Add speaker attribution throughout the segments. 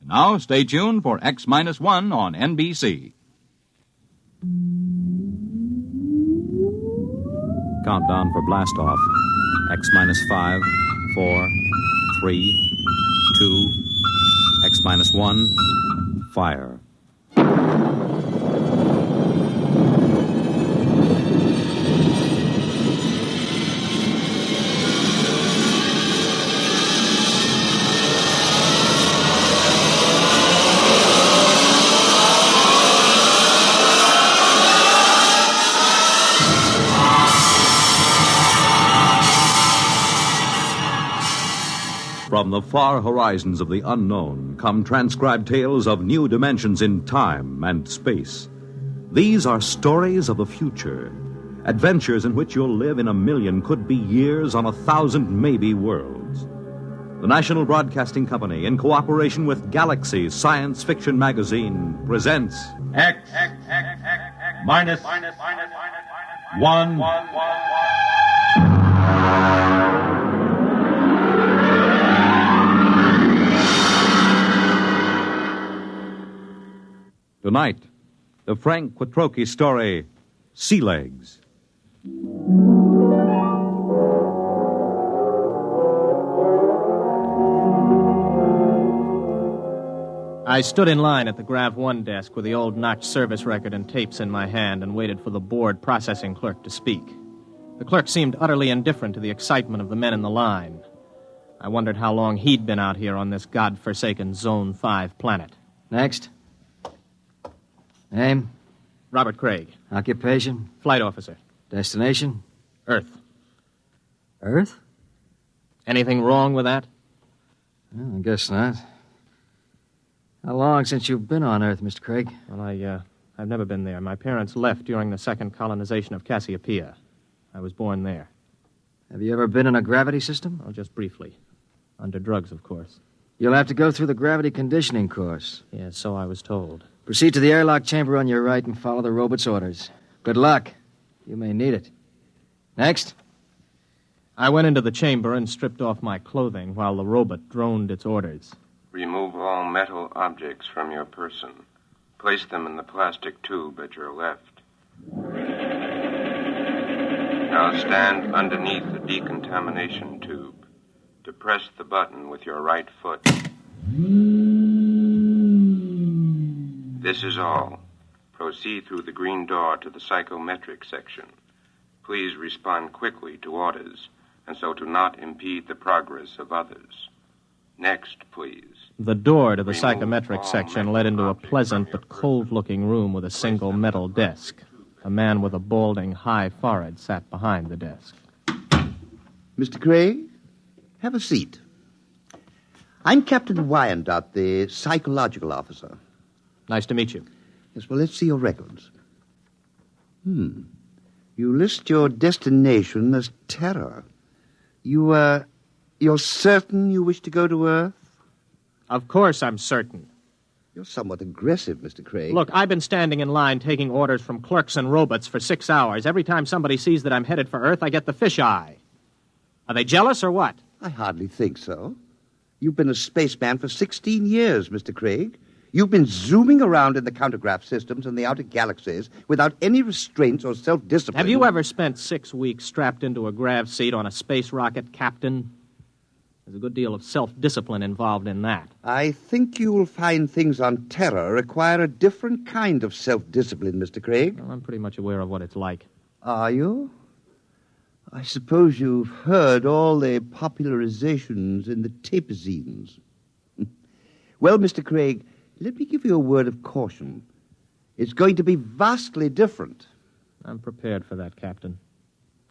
Speaker 1: Now, stay tuned for X-1 on NBC.
Speaker 2: Countdown for blastoff. X-5, 4, 3, 2, X-1, fire. From the far horizons of the unknown come transcribed tales of new dimensions in time and space. These are stories of the future, adventures in which you'll live in 1,000,000, could be years, on 1,000 maybe worlds. The National Broadcasting Company, in cooperation with Galaxy Science Fiction Magazine, presents
Speaker 3: X minus 1.
Speaker 2: Tonight, the Frank Quattrocchi story, Sea Legs.
Speaker 4: I stood in line at the Grav 1 desk with the old notch service record and tapes in my hand and waited for the board processing clerk to speak. The clerk seemed utterly indifferent to the excitement of the men in the line. I wondered how long he'd been out here on this godforsaken Zone 5 planet.
Speaker 5: Next. Name?
Speaker 4: Robert Craig.
Speaker 5: Occupation?
Speaker 4: Flight officer.
Speaker 5: Destination?
Speaker 4: Earth.
Speaker 5: Earth?
Speaker 4: Anything wrong with that?
Speaker 5: Well, I guess not. How long since you've been on Earth, Mr. Craig?
Speaker 4: Well, I've never been there. My parents left during the second colonization of Cassiopeia. I was born there.
Speaker 5: Have you ever been in a gravity system?
Speaker 4: Oh, just briefly. Under drugs, of course.
Speaker 5: You'll have to go through the gravity conditioning course.
Speaker 4: Yes, so I was told.
Speaker 5: Proceed to the airlock chamber on your right and follow the robot's orders. Good luck. You may need it. Next.
Speaker 4: I went into the chamber and stripped off my clothing while the robot droned its orders.
Speaker 6: Remove all metal objects from your person. Place them in the plastic tube at your left. Now stand underneath the decontamination tube. Depress the button with your right foot. This is all. Proceed through the green door to the psychometric section. Please respond quickly to orders, and so to not impede the progress of others. Next, please.
Speaker 4: The door to the psychometric section led into a pleasant but cold-looking room with a single metal desk. A man with a balding, high forehead sat behind the desk.
Speaker 7: Mr. Craig, have a seat. I'm Captain Wyandotte, the psychological officer.
Speaker 4: Nice to meet you.
Speaker 7: Yes, well, let's see your records. You list your destination as Terror. You're certain you wish to go to Earth?
Speaker 4: Of course I'm certain.
Speaker 7: You're somewhat aggressive, Mr. Craig.
Speaker 4: Look, I've been standing in line taking orders from clerks and robots for 6 hours. Every time somebody sees that I'm headed for Earth, I get the fisheye. Are they jealous or what?
Speaker 7: I hardly think so. You've been a spaceman for 16 years, Mr. Craig. You've been zooming around in the countergraph systems and the outer galaxies without any restraints or self-discipline.
Speaker 4: Have you ever spent 6 weeks strapped into a grav seat on a space rocket, Captain? There's a good deal of self-discipline involved in that.
Speaker 7: I think you will find things on Terror require a different kind of self-discipline, Mr. Craig.
Speaker 4: Well, I'm pretty much aware of what it's like.
Speaker 7: Are you? I suppose you've heard all the popularizations in the tapezines. Well, Mr. Craig, let me give you a word of caution. It's going to be vastly different.
Speaker 4: I'm prepared for that, Captain.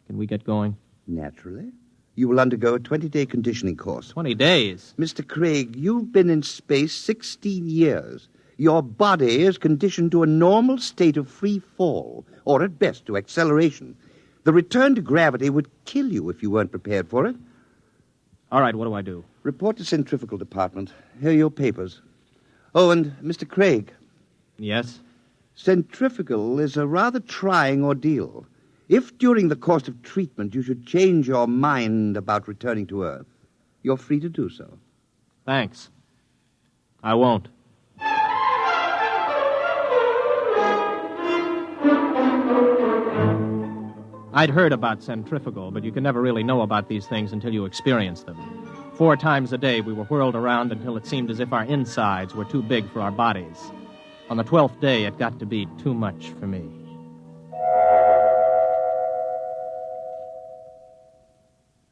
Speaker 4: Can we get going?
Speaker 7: Naturally. You will undergo a 20-day conditioning course.
Speaker 4: 20 days?
Speaker 7: Mr. Craig, you've been in space 16 years. Your body is conditioned to a normal state of free fall, or at best to acceleration. The return to gravity would kill you if you weren't prepared for it.
Speaker 4: All right, what do I do?
Speaker 7: Report to Centrifugal Department. Here are your papers. Oh, and Mr. Craig.
Speaker 4: Yes?
Speaker 7: Centrifugal is a rather trying ordeal. If during the course of treatment you should change your mind about returning to Earth, you're free to do so.
Speaker 4: Thanks. I won't. I'd heard about centrifugal, but you can never really know about these things until you experience them. 4 times a day, we were whirled around until it seemed as if our insides were too big for our bodies. On the 12th day, it got to be too much for me.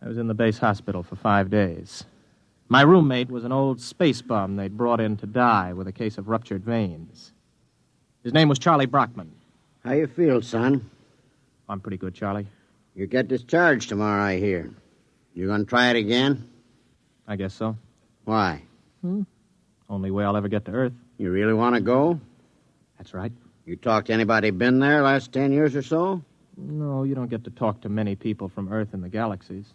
Speaker 4: I was in the base hospital for 5 days. My roommate was an old space bum they'd brought in to die with a case of ruptured veins. His name was Charlie Brockman.
Speaker 8: How you feel, son?
Speaker 4: I'm pretty good, Charlie.
Speaker 8: You get discharged tomorrow, I hear. You gonna try it again?
Speaker 4: I guess so.
Speaker 8: Why?
Speaker 4: Only way I'll ever get to Earth.
Speaker 8: You really want to go?
Speaker 4: That's right.
Speaker 8: You talked to anybody been there last 10 years or so?
Speaker 4: No, you don't get to talk to many people from Earth and the galaxies.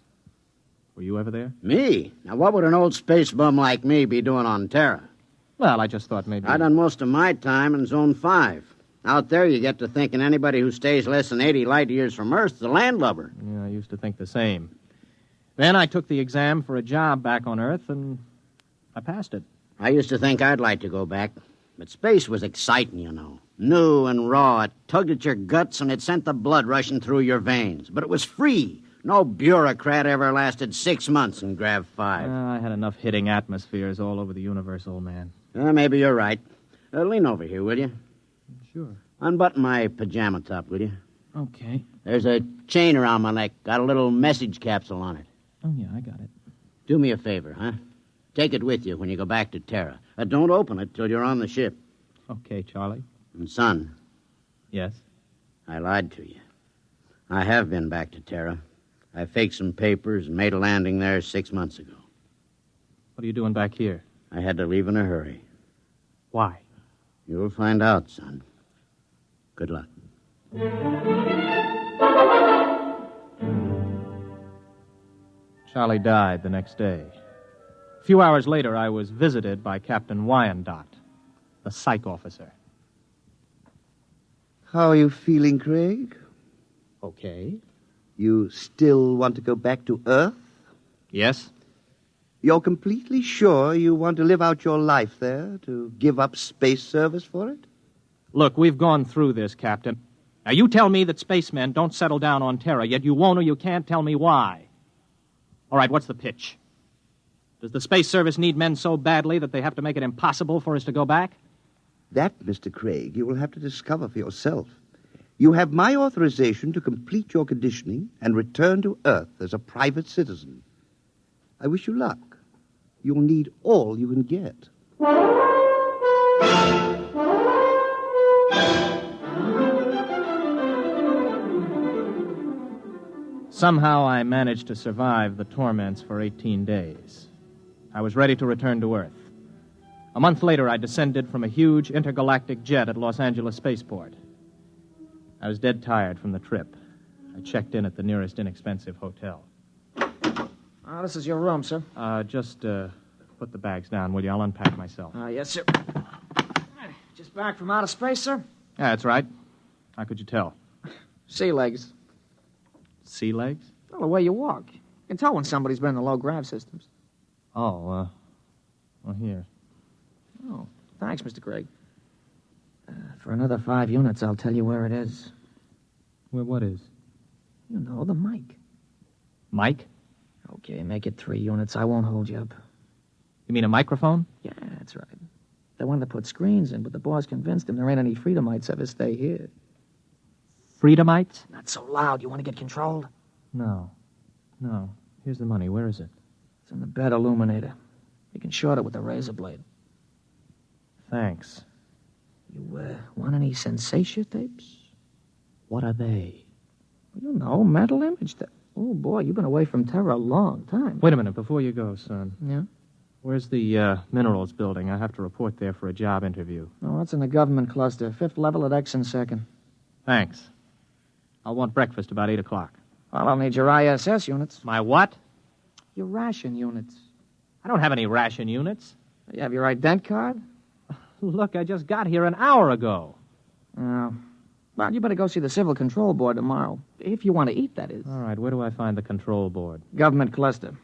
Speaker 4: Were you ever there?
Speaker 8: Me? Now, what would an old space bum like me be doing on Terra?
Speaker 4: Well, I just thought maybe...
Speaker 8: I done most of my time in Zone 5. Out there, you get to thinking anybody who stays less than 80 light years from Earth is a landlubber.
Speaker 4: Yeah, I used to think the same. Then I took the exam for a job back on Earth, and I passed it.
Speaker 8: I used to think I'd like to go back. But space was exciting, you know. New and raw. It tugged at your guts, and it sent the blood rushing through your veins. But it was free. No bureaucrat ever lasted 6 months in Grav 5.
Speaker 4: I had enough hitting atmospheres all over the universe, old man.
Speaker 8: Maybe you're right. Lean over here, will you?
Speaker 4: Sure.
Speaker 8: Unbutton my pajama top, will you?
Speaker 4: Okay.
Speaker 8: There's a chain around my neck. Got a little message capsule on it.
Speaker 4: Oh, yeah, I got it.
Speaker 8: Do me a favor, huh? Take it with you when you go back to Terra. Don't open it till you're on the ship.
Speaker 4: Okay, Charlie.
Speaker 8: And, son.
Speaker 4: Yes?
Speaker 8: I lied to you. I have been back to Terra. I faked some papers and made a landing there 6 months ago.
Speaker 4: What are you doing back here?
Speaker 8: I had to leave in a hurry.
Speaker 4: Why?
Speaker 8: You'll find out, son. Good luck.
Speaker 4: Charlie died the next day. A few hours later, I was visited by Captain Wyandotte, the psych officer.
Speaker 7: How are you feeling, Craig?
Speaker 4: Okay.
Speaker 7: You still want to go back to Earth?
Speaker 4: Yes?
Speaker 7: You're completely sure you want to live out your life there, to give up space service for it?
Speaker 4: Look, we've gone through this, Captain. Now, you tell me that spacemen don't settle down on Terra, yet you won't or you can't tell me why. All right, what's the pitch? Does the Space Service need men so badly that they have to make it impossible for us to go back?
Speaker 7: That, Mr. Craig, you will have to discover for yourself. You have my authorization to complete your conditioning and return to Earth as a private citizen. I wish you luck. You'll need all you can get.
Speaker 4: Somehow I managed to survive the torments for 18 days. I was ready to return to Earth. A month later, I descended from a huge intergalactic jet at Los Angeles Spaceport. I was dead tired from the trip. I checked in at the nearest inexpensive hotel.
Speaker 5: This is your room, sir.
Speaker 4: Just put the bags down, will you? I'll unpack myself.
Speaker 5: Yes, sir. Just back from outer space, sir?
Speaker 4: Yeah, that's right. How could you tell?
Speaker 5: Sea legs.
Speaker 4: Sea legs?
Speaker 5: Well, the way you walk. You can tell when somebody's been in the low-grav systems.
Speaker 4: Oh, well, here.
Speaker 5: Oh, thanks, Mr. Craig. For another 5 units, I'll tell you where it is.
Speaker 4: Well, what is?
Speaker 5: You know, the mic.
Speaker 4: Mike?
Speaker 5: Okay, make it 3 units. I won't hold you up.
Speaker 4: You mean a microphone?
Speaker 5: Yeah, that's right. They wanted to put screens in, but the boss convinced him there ain't any Freedomites ever stay here.
Speaker 4: Freedomites?
Speaker 5: Not so loud. You want to get controlled?
Speaker 4: No. Here's the money. Where is it?
Speaker 5: It's in the bed illuminator. You can short it with a razor blade.
Speaker 4: Thanks.
Speaker 5: You, want any sensation tapes?
Speaker 4: What are they?
Speaker 5: You know, mental image tapes. Oh, boy, you've been away from Terra a long time.
Speaker 4: Wait a minute, before you go, son.
Speaker 5: Yeah?
Speaker 4: Where's the minerals building? I have to report there for a job interview.
Speaker 5: Oh, that's in the government cluster. 5th level at X and 2nd.
Speaker 4: Thanks. I'll want breakfast about 8 o'clock.
Speaker 5: Well, I'll need your ISS units.
Speaker 4: My what?
Speaker 5: Your ration units.
Speaker 4: I don't have any ration units.
Speaker 5: You have your ident card?
Speaker 4: Look, I just got here an hour ago.
Speaker 5: Oh. Well, you better go see the Civil Control Board tomorrow. If you want to eat, that is.
Speaker 4: All right, where do I find the control board?
Speaker 5: Government cluster.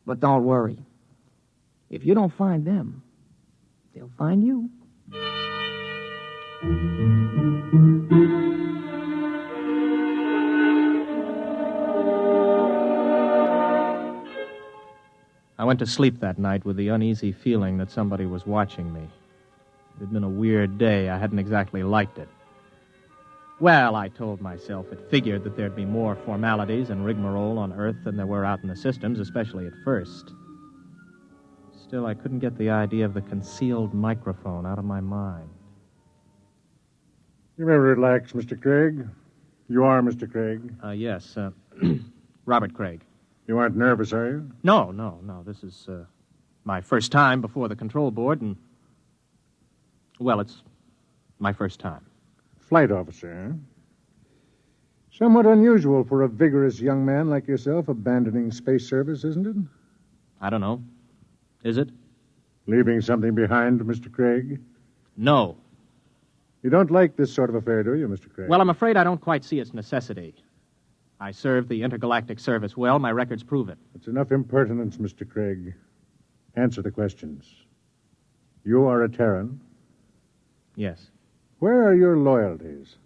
Speaker 5: But don't worry.
Speaker 9: If you don't find them, they'll find you.
Speaker 4: I went to sleep that night with the uneasy feeling that somebody was watching me. It had been a weird day. I hadn't exactly liked it. Well, I told myself it figured that there'd be more formalities and rigmarole on Earth than there were out in the systems, especially at first. Still, I couldn't get the idea of the concealed microphone out of my mind.
Speaker 10: You may relax, Mr. Craig. You are Mr. Craig?
Speaker 4: Yes, Robert Craig.
Speaker 10: You aren't nervous, are you?
Speaker 4: No. This is my first time before the control board, and, well, it's my first time.
Speaker 10: Flight officer, huh? Somewhat unusual for a vigorous young man like yourself abandoning space service, isn't it?
Speaker 4: I don't know. Is it?
Speaker 10: Leaving something behind, Mr. Craig?
Speaker 4: No.
Speaker 10: You don't like this sort of affair, do you, Mr. Craig?
Speaker 4: Well, I'm afraid I don't quite see its necessity. I served the intergalactic service well. My records prove it.
Speaker 10: It's enough impertinence, Mr. Craig. Answer the questions. You are a Terran?
Speaker 4: Yes.
Speaker 10: Where are your loyalties?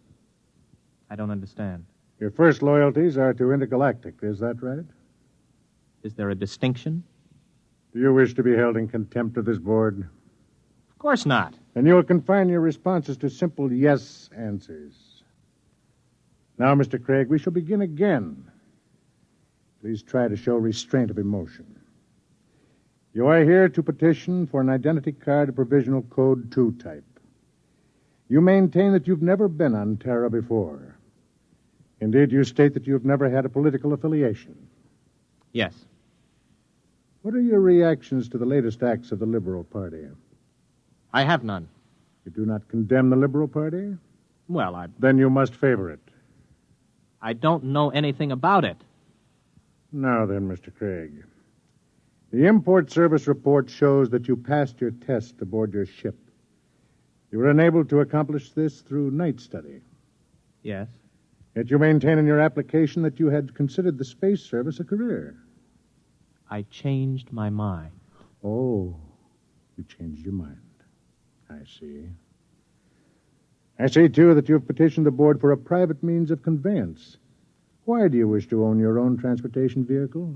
Speaker 4: I don't understand.
Speaker 10: Your first loyalties are to intergalactic, is that right?
Speaker 4: Is there a distinction?
Speaker 10: Do you wish to be held in contempt of this board?
Speaker 4: Of course not.
Speaker 10: And you will confine your responses to simple yes answers. Now, Mr. Craig, we shall begin again. Please try to show restraint of emotion. You are here to petition for an identity card of provisional code 2 type. You maintain that you've never been on Terra before. Indeed, you state that you've never had a political affiliation.
Speaker 4: Yes.
Speaker 10: What are your reactions to the latest acts of the Liberal Party?
Speaker 4: I have none.
Speaker 10: You do not condemn the Liberal Party?
Speaker 4: Well,
Speaker 10: Then you must favor it.
Speaker 4: I don't know anything about it.
Speaker 10: Now then, Mr. Craig. The import service report shows that you passed your test aboard your ship. You were unable to accomplish this through night study.
Speaker 4: Yes.
Speaker 10: Yet you maintain in your application that you had considered the space service a career.
Speaker 4: I changed my mind.
Speaker 10: Oh, you changed your mind. I see. I see, too, that you have petitioned the board for a private means of conveyance. Why do you wish to own your own transportation vehicle?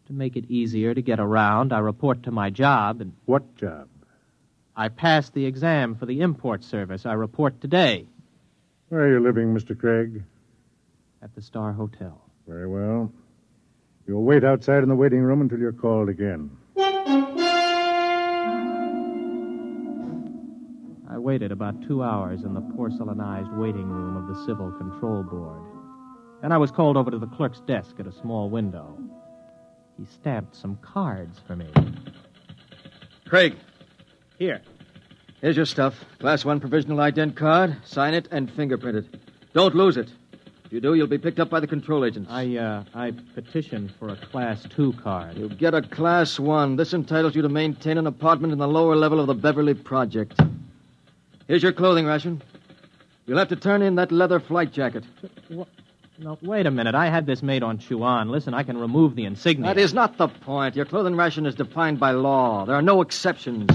Speaker 4: To make it easier to get around, I report to my job and...
Speaker 10: What job?
Speaker 4: I passed the exam for the import service. I report today.
Speaker 10: Where are you living, Mr. Craig?
Speaker 4: At the Star Hotel.
Speaker 10: Very well. You'll wait outside in the waiting room until you're called again.
Speaker 4: I waited about 2 hours in the porcelainized waiting room of the Civil Control Board. Then I was called over to the clerk's desk at a small window. He stamped some cards for me.
Speaker 5: Craig.
Speaker 4: Here.
Speaker 5: Here's your stuff. Class 1 provisional ident card. Sign it and fingerprint it. Don't lose it. If you do, you'll be picked up by the control agents.
Speaker 4: I petitioned for a Class 2 card.
Speaker 5: You'll get a Class 1. This entitles you to maintain an apartment in the lower level of the Beverly Project. Here's your clothing ration. You'll have to turn in that leather flight jacket.
Speaker 4: No, wait a minute. I had this made on Chuan. Listen, I can remove the insignia.
Speaker 5: That is not the point. Your clothing ration is defined by law. There are no exceptions.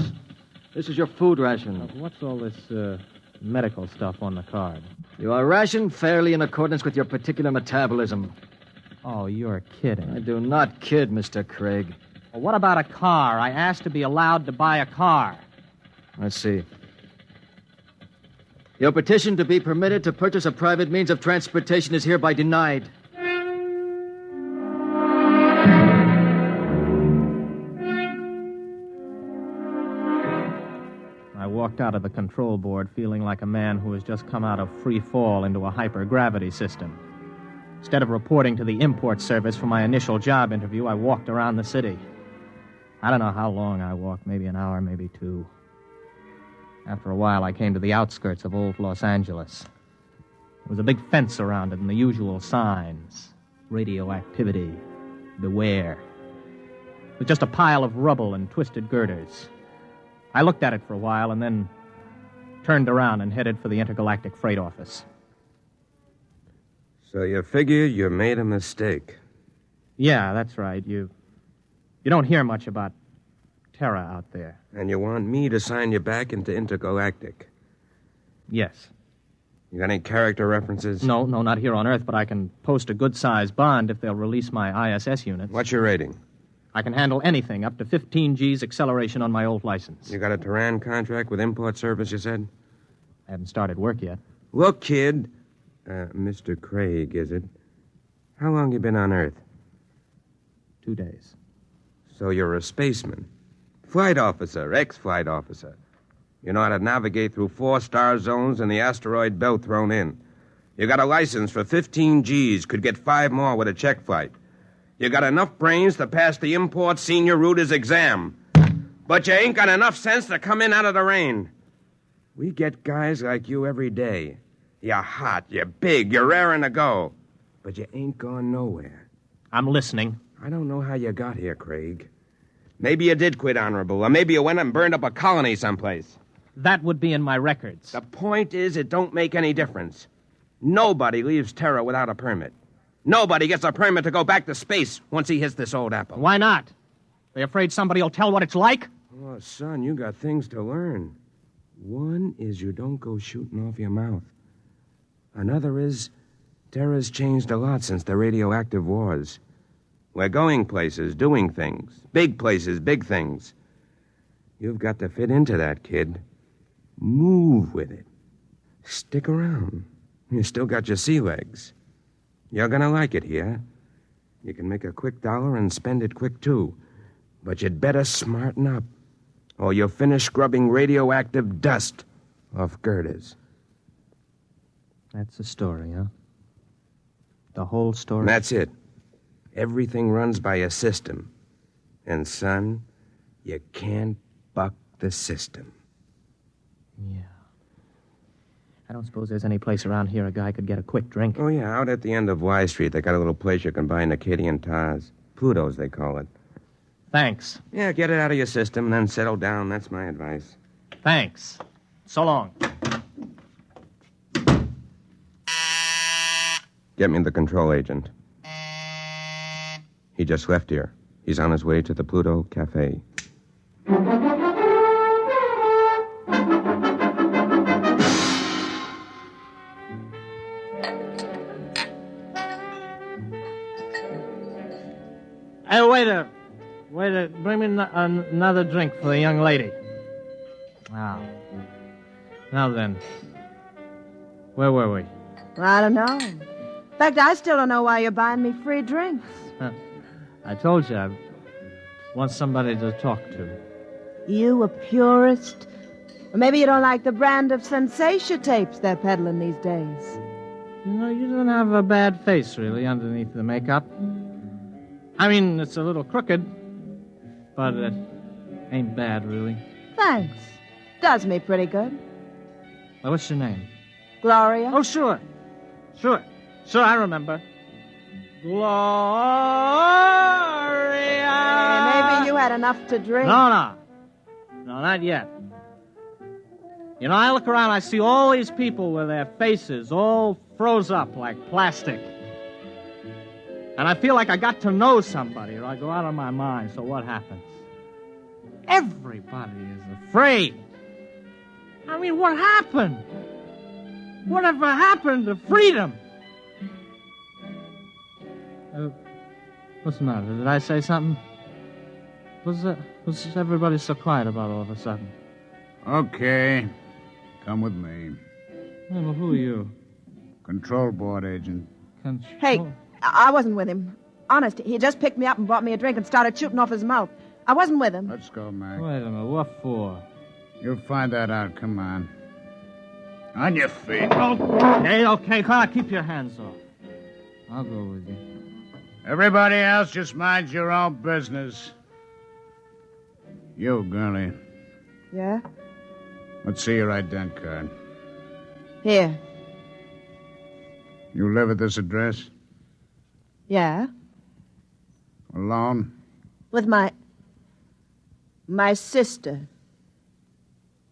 Speaker 5: This is your food ration.
Speaker 4: What's all this medical stuff on the card?
Speaker 5: You are rationed fairly in accordance with your particular metabolism.
Speaker 4: Oh, you're kidding.
Speaker 5: I do not kid, Mr. Craig.
Speaker 4: Well, what about a car? I asked to be allowed to buy a car.
Speaker 5: Let's see. Your petition to be permitted to purchase a private means of transportation is hereby denied.
Speaker 4: I walked out of the control board feeling like a man who has just come out of free fall into a hypergravity system. Instead of reporting to the import service for my initial job interview, I walked around the city. I don't know how long I walked, maybe an hour, maybe 2. After a while, I came to the outskirts of old Los Angeles. There was a big fence around it and the usual signs. Radioactivity. Beware. With just a pile of rubble and twisted girders. I looked at it for a while and then turned around and headed for the intergalactic freight office.
Speaker 6: So you figure you made a mistake?
Speaker 4: Yeah, that's right. You don't hear much about terror out there.
Speaker 6: And you want me to sign you back into intergalactic?
Speaker 4: Yes.
Speaker 6: You got any character references?
Speaker 4: No, not here on Earth, but I can post a good-sized bond if they'll release my ISS units.
Speaker 6: What's your rating?
Speaker 4: I can handle anything, up to 15 G's acceleration on my old license.
Speaker 6: You got a Tehran contract with import service, you said?
Speaker 4: I haven't started work yet.
Speaker 6: Look, kid. Mr. Craig, is it? How long you been on Earth?
Speaker 4: 2 days.
Speaker 6: So you're a spaceman. Flight officer, ex-flight officer. You know how to navigate through 4-star zones and the asteroid belt thrown in. You got a license for 15 G's, could get 5 more with a check flight. You got enough brains to pass the import senior router's exam. But you ain't got enough sense to come in out of the rain. We get guys like you every day. You're hot, you're big, you're raring to go. But you ain't gone nowhere.
Speaker 4: I'm listening.
Speaker 6: I don't know how you got here, Craig. Maybe you did quit honorable, or maybe you went and burned up a colony someplace.
Speaker 4: That would be in my records.
Speaker 6: The point is, it don't make any difference. Nobody leaves Terra without a permit. Nobody gets a permit to go back to space once he hits this old apple.
Speaker 4: Why not? They afraid somebody will tell what it's like?
Speaker 6: Oh, son, you got things to learn. One is you don't go shooting off your mouth. Another is Terra's changed a lot since the radioactive wars. We're going places, doing things. Big places, big things. You've got to fit into that, kid. Move with it. Stick around. You still got your sea legs. You're gonna like it here. You can make a quick dollar and spend it quick, too. But you'd better smarten up, or you'll finish scrubbing radioactive dust off girders.
Speaker 4: That's the story, huh? The whole story?
Speaker 6: That's it. Everything runs by a system. And, son, you can't buck the system.
Speaker 4: Yeah. I don't suppose there's any place around here a guy could get a quick drink.
Speaker 6: Oh, yeah, out at the end of Y Street, they got a little place you can buy an Acadian Taz. Pluto's, they call it.
Speaker 4: Thanks.
Speaker 6: Yeah, get it out of your system and then settle down. That's my advice.
Speaker 4: Thanks. So long.
Speaker 6: Get me the control agent. He just left here. He's on his way to the Pluto Cafe.
Speaker 4: Hey, waiter, bring me another drink for the young lady. Now then, where were we?
Speaker 11: I don't know. In fact, I still don't know why you're buying me free drinks.
Speaker 4: I told you I want somebody to talk to.
Speaker 11: You a purist? Or maybe you don't like the brand of sensation tapes they're peddling these days.
Speaker 4: You know, you don't have a bad face, really, underneath the makeup. I mean, it's a little crooked, but it ain't bad, really.
Speaker 11: Thanks. Does me pretty good.
Speaker 4: Well, what's your name?
Speaker 11: Gloria?
Speaker 4: Oh, sure, I remember. Gloria!
Speaker 11: Maybe you had enough to drink.
Speaker 4: No, not yet. You know, I look around, I see all these people with their faces all froze up like plastic. And I feel like I got to know somebody, or I go out of my mind. So what happens? Everybody is afraid. I mean, what happened? Whatever happened to freedom? What's the matter? Did I say something? What's everybody so quiet about all of a sudden?
Speaker 12: Okay. Come with me.
Speaker 4: Hey, well, who are you?
Speaker 12: Control board agent.
Speaker 11: Hey, I wasn't with him. Honest, he just picked me up and bought me a drink and started shooting off his mouth. I wasn't with him.
Speaker 12: Let's go, Mac.
Speaker 4: Wait a minute, what for?
Speaker 12: You'll find that out. Come on. On your feet.
Speaker 4: Okay, come on, keep your hands off. I'll go with you.
Speaker 12: Everybody else just mind your own business. You, girlie.
Speaker 11: Yeah?
Speaker 12: Let's see your ident card.
Speaker 11: Here.
Speaker 12: You live at this address?
Speaker 11: Yeah?
Speaker 12: Alone?
Speaker 11: With my sister.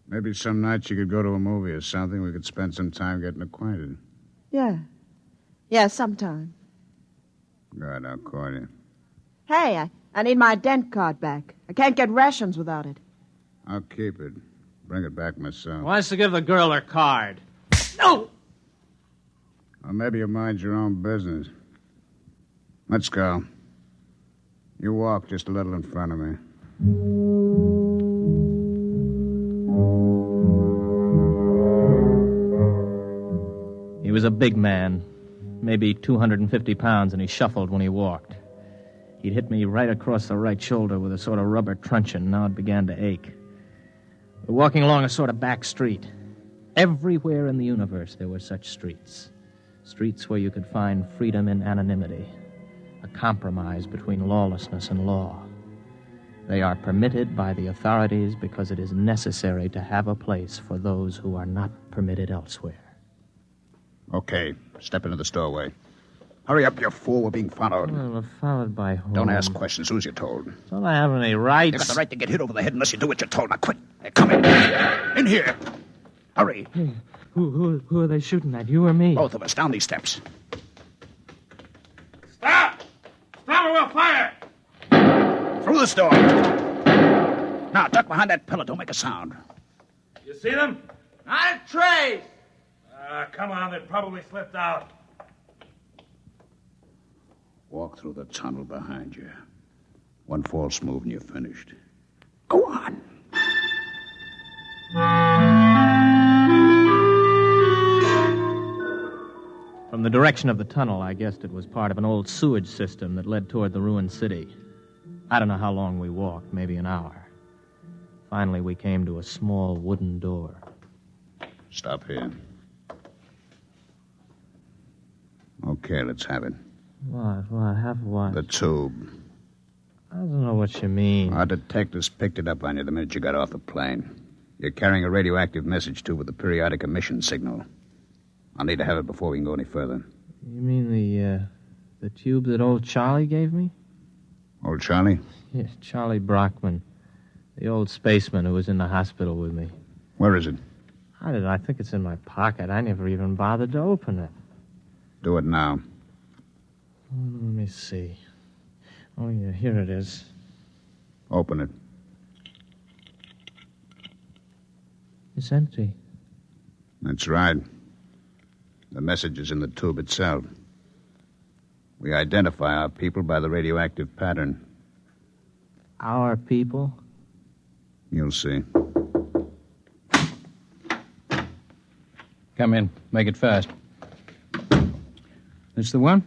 Speaker 12: Maybe some nights you could go to a movie or something. We could spend some time getting acquainted.
Speaker 11: Yeah. Yeah, sometime.
Speaker 12: Good, I'll call you.
Speaker 11: Hey, I need my dent card back. I can't get rations without it.
Speaker 12: I'll keep it. Bring it back myself.
Speaker 4: Wants to give the girl her card. No!
Speaker 12: Or maybe you mind your own business. Let's go. You walk just a little in front of me.
Speaker 4: He was a big man, maybe 250 pounds, and he shuffled when he walked. He'd hit me right across the right shoulder with a sort of rubber truncheon. Now it began to ache. We're walking along a sort of back street. Everywhere in the universe there were such streets. Streets where you could find freedom in anonymity, a compromise between lawlessness and law. They are permitted by the authorities because it is necessary to have a place for those who are not permitted elsewhere.
Speaker 12: Okay, step into the doorway. Hurry up, you fool. We're being followed.
Speaker 4: Well, we're followed by whom?
Speaker 12: Don't ask questions. Who's you told?
Speaker 4: Don't I have any rights?
Speaker 12: You got the right to get hit over the head unless you do what you're told. Now quit. Hey, come in. In here. Hurry.
Speaker 9: Hey, who are they shooting at, you or me?
Speaker 12: Both of us. Down these steps.
Speaker 3: Stop! Stop or we'll fire!
Speaker 12: Through this door. Now, duck behind that pillar. Don't make a sound.
Speaker 3: You see them?
Speaker 11: Not a trace.
Speaker 3: Come on. They probably slipped out.
Speaker 12: Walk through the tunnel behind you. One false move and you're finished. Go on.
Speaker 4: From the direction of the tunnel, I guessed it was part of an old sewage system that led toward the ruined city. I don't know how long we walked, maybe an hour. Finally, we came to a small wooden door.
Speaker 12: Stop here. Okay, let's have it.
Speaker 4: What? Have what?
Speaker 12: The tube.
Speaker 4: I don't know what you mean.
Speaker 12: Our detectives picked it up on you the minute you got off the plane. You're carrying a radioactive message tube with a periodic emission signal. I'll need to have it before we can go any further.
Speaker 4: You mean the tube that old Charlie gave me?
Speaker 12: Old Charlie?
Speaker 4: Yes, Charlie Brockman. The old spaceman who was in the hospital with me.
Speaker 12: Where is it?
Speaker 4: I think it's in my pocket. I never even bothered to open it.
Speaker 12: Do it now.
Speaker 4: Let me see. Oh, yeah, here it is.
Speaker 12: Open it.
Speaker 4: It's empty.
Speaker 12: That's right. The message is in the tube itself. We identify our people by the radioactive pattern.
Speaker 4: Our people?
Speaker 12: You'll see.
Speaker 13: Come in. Make it fast. This the one?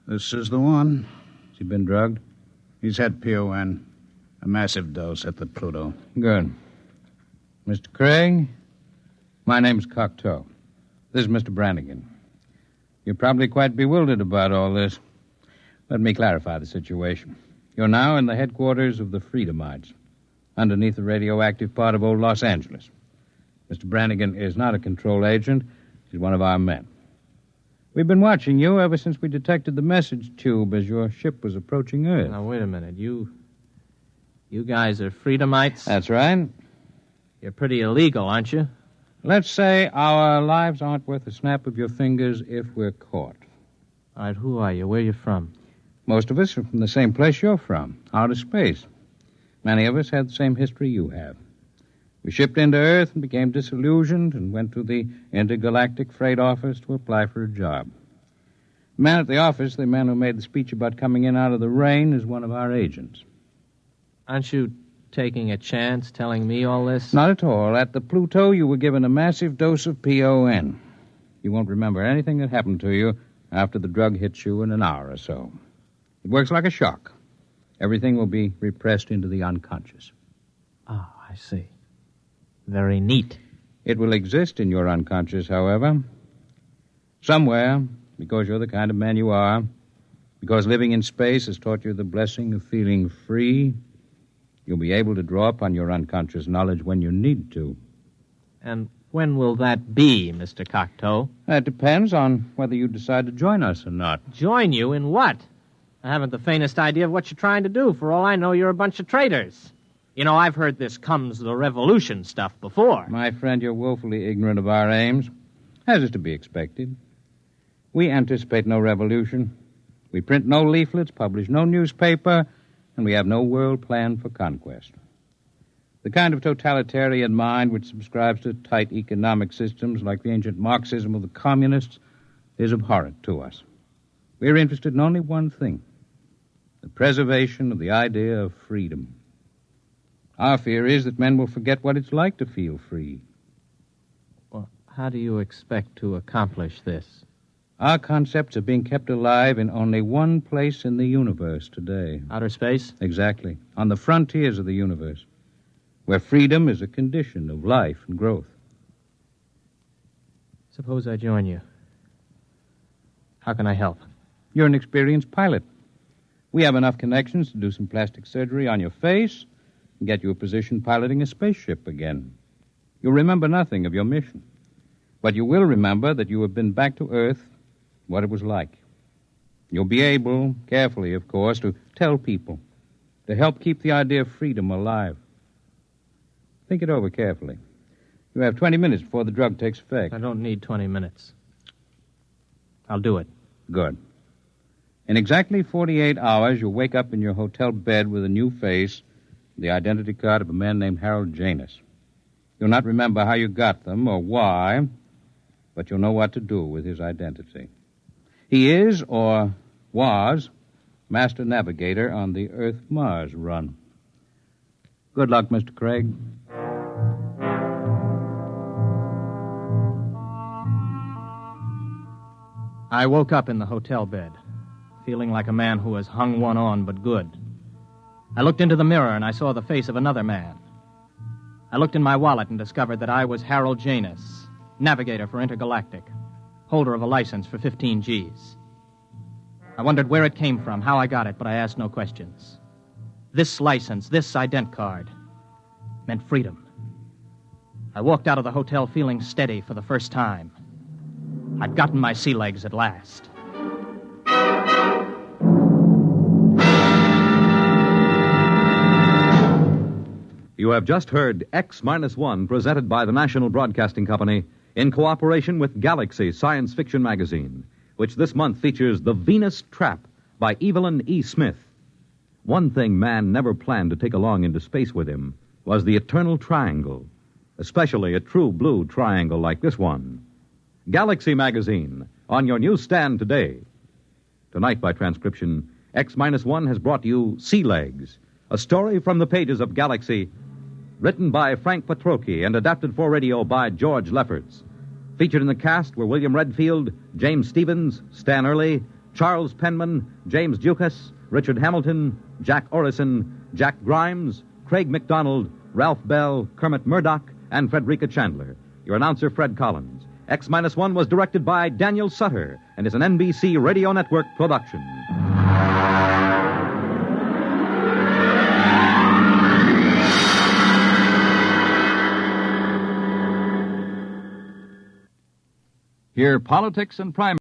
Speaker 12: This is the one.
Speaker 13: Has he been drugged?
Speaker 12: He's had PON. A massive dose at the Pluto.
Speaker 13: Good. Mr. Craig, my name's Cocteau. This is Mr. Brannigan. You're probably quite bewildered about all this. Let me clarify the situation. You're now in the headquarters of the Freedomites, underneath the radioactive part of old Los Angeles. Mr. Brannigan is not a control agent. He's one of our men. We've been watching you ever since we detected the message tube as your ship was approaching Earth.
Speaker 4: Now, wait a minute. You guys are Freedomites?
Speaker 13: That's right.
Speaker 4: You're pretty illegal, aren't you?
Speaker 13: Let's say our lives aren't worth a snap of your fingers if we're caught.
Speaker 4: All right, who are you? Where are you from?
Speaker 13: Most of us are from the same place you're from, outer space. Many of us had the same history you have. We shipped into Earth and became disillusioned and went to the intergalactic freight office to apply for a job. The man at the office, the man who made the speech about coming in out of the rain, is one of our agents.
Speaker 4: Aren't you taking a chance telling me all this?
Speaker 13: Not at all. At the Pluto, you were given a massive dose of PON. You won't remember anything that happened to you after the drug hits you in an hour or so. It works like a shock. Everything will be repressed into the unconscious.
Speaker 4: Oh, I see. Very neat.
Speaker 13: It will exist in your unconscious, however. Somewhere, because you're the kind of man you are, because living in space has taught you the blessing of feeling free, you'll be able to draw upon your unconscious knowledge when you need to.
Speaker 4: And when will that be, Mr. Cocteau?
Speaker 13: That depends on whether you decide to join us or not.
Speaker 4: Join you in what? I haven't the faintest idea of what you're trying to do. For all I know, you're a bunch of traitors. You know, I've heard this comes the revolution stuff before.
Speaker 13: My friend, you're woefully ignorant of our aims, as is to be expected. We anticipate no revolution. We print no leaflets, publish no newspaper, and we have no world plan for conquest. The kind of totalitarian mind which subscribes to tight economic systems like the ancient Marxism of the communists is abhorrent to us. We're interested in only one thing, the preservation of the idea of freedom. Our fear is that men will forget what it's like to feel free.
Speaker 4: Well, how do you expect to accomplish this?
Speaker 13: Our concepts are being kept alive in only one place in the universe today.
Speaker 4: Outer space?
Speaker 13: Exactly. On the frontiers of the universe, where freedom is a condition of life and growth.
Speaker 4: Suppose I join you. How can I help?
Speaker 13: You're an experienced pilot. We have enough connections to do some plastic surgery on your face and get you a position piloting a spaceship again. You'll remember nothing of your mission, but you will remember that you have been back to Earth, what it was like. You'll be able, carefully, of course, to tell people, to help keep the idea of freedom alive. Think it over carefully. You have 20 minutes before the drug takes effect.
Speaker 4: I don't need 20 minutes. I'll do it.
Speaker 13: Good. In exactly 48 hours, you'll wake up in your hotel bed with a new face, the identity card of a man named Harold Janus. You'll not remember how you got them or why, but you'll know what to do with his identity. He is, or was, master navigator on the Earth-Mars run. Good luck, Mr. Craig.
Speaker 4: I woke up in the hotel bed, feeling like a man who has hung one on but good. I looked into the mirror and I saw the face of another man. I looked in my wallet and discovered that I was Harold Janus, navigator for Intergalactic, holder of a license for 15 Gs. I wondered where it came from, how I got it, but I asked no questions. This license, this ident card, meant freedom. I walked out of the hotel feeling steady for the first time. I'd gotten my sea legs at last.
Speaker 2: You have just heard X-1, presented by the National Broadcasting Company in cooperation with Galaxy Science Fiction Magazine, which this month features The Venus Trap by Evelyn E. Smith. One thing man never planned to take along into space with him was the eternal triangle, especially a true blue triangle like this one. Galaxy Magazine, on your newsstand today. Tonight, by transcription, X-1 has brought you Sea Legs, a story from the pages of Galaxy, written by Frank Petrocchi and adapted for radio by George Lefferts. Featured in the cast were William Redfield, James Stevens, Stan Early, Charles Penman, James Dukas, Richard Hamilton, Jack Orison, Jack Grimes, Craig McDonald, Ralph Bell, Kermit Murdoch, and Frederica Chandler. Your announcer, Fred Collins. X-1 was directed by Daniel Sutter and is an NBC Radio Network production.
Speaker 1: Hear politics and primary.